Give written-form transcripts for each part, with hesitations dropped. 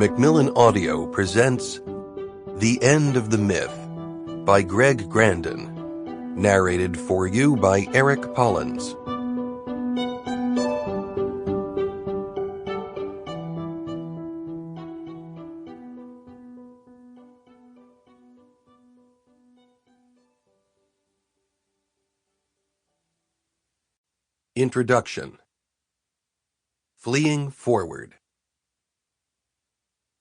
Macmillan Audio presents The End of the Myth by Grandin, narrated for you by Eric Pollins. Introduction. Fleeing forward.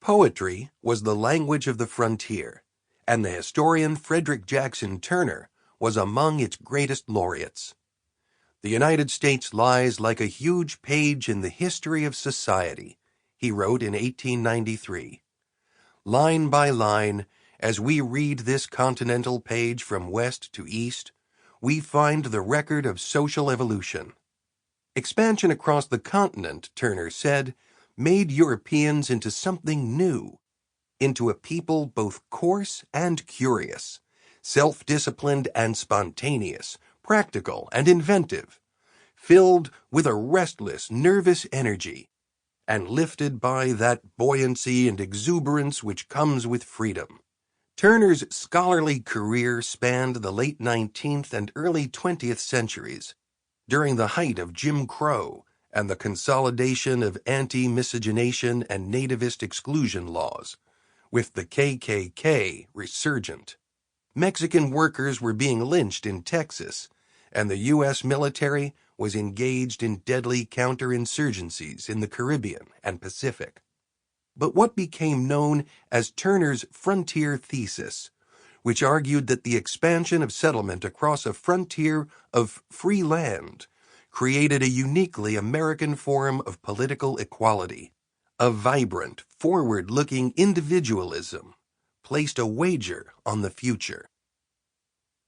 Poetry was the language of the frontier, and the historian Frederick Jackson Turner was among its greatest laureates. The United States lies like a huge page in the history of society, he wrote in 1893. Line by line, as we read this continental page from west to east, we find the record of social evolution. Expansion across the continent, Turner said, made Europeans into something new, into a people both coarse and curious, self-disciplined and spontaneous, practical and inventive, filled with a restless, nervous energy, and lifted by that buoyancy and exuberance which comes with freedom. Turner's scholarly career spanned the late 19th and early 20th centuries, during the height of Jim Crow and the consolidation of anti-miscegenation and nativist exclusion laws, with the KKK resurgent. Mexican workers were being lynched in Texas, and the U.S. military was engaged in deadly counterinsurgencies in the Caribbean and Pacific. But what became known as Turner's frontier thesis, which argued that the expansion of settlement across a frontier of free land created a uniquely American form of political equality. A vibrant, forward-looking individualism placed a wager on the future.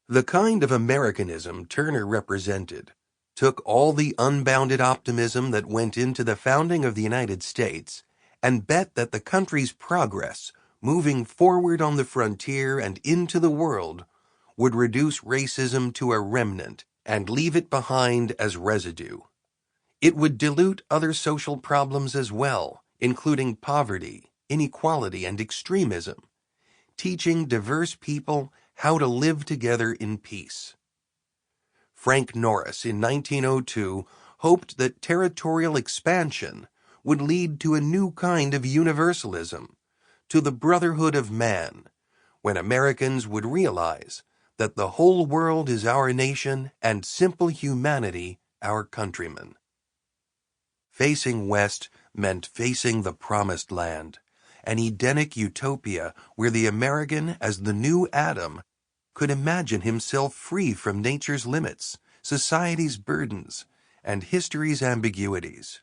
The kind of Americanism Turner represented took all the unbounded optimism that went into the founding of the United States and bet that the country's progress, moving forward on the frontier and into the world, would reduce racism to a remnant and leave it behind as residue. It would dilute other social problems as well, including poverty, inequality, and extremism, teaching diverse people how to live together in peace. Frank Norris in 1902 hoped that territorial expansion would lead to a new kind of universalism, to the brotherhood of man, when Americans would realize that the whole world is our nation and simple humanity our countrymen. Facing west meant facing the promised land, an Edenic utopia where the American, as the new Adam, could imagine himself free from nature's limits, society's burdens, and history's ambiguities.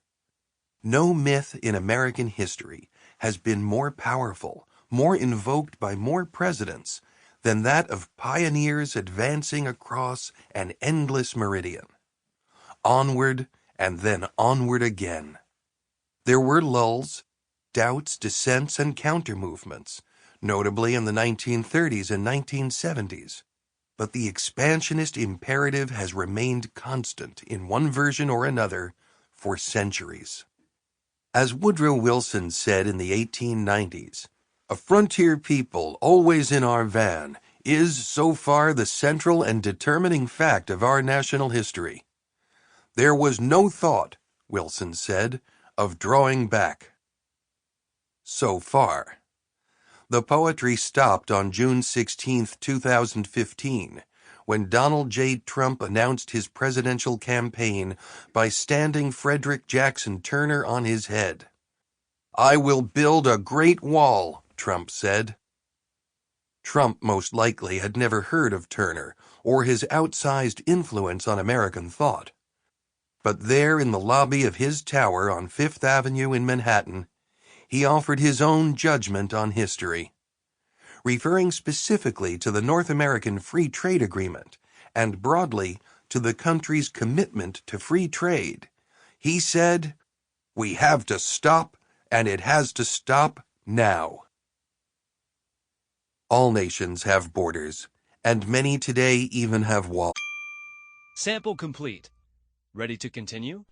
No myth in American history has been more powerful, more invoked by more presidents, than that of pioneers advancing across an endless meridian. Onward and then onward again. There were lulls, doubts, dissents, and counter-movements, notably in the 1930s and 1970s, but the expansionist imperative has remained constant in one version or another for centuries. As Woodrow Wilson said in the 1890s, "A frontier people always in our van is, so far, the central and determining fact of our national history. There was no thought," Wilson said, "of drawing back." So far. The poetry stopped on June 16, 2015, when Donald J. Trump announced his presidential campaign by standing Frederick Jackson Turner on his head. "I will build a great wall," Trump said. Trump most likely had never heard of Turner or his outsized influence on American thought. But there in the lobby of his tower on Fifth Avenue in Manhattan, he offered his own judgment on history. Referring specifically to the North American Free Trade Agreement and broadly to the country's commitment to free trade, he said, "We have to stop, and it has to stop now." All nations have borders, and many today even have walls. Sample complete. Ready to continue?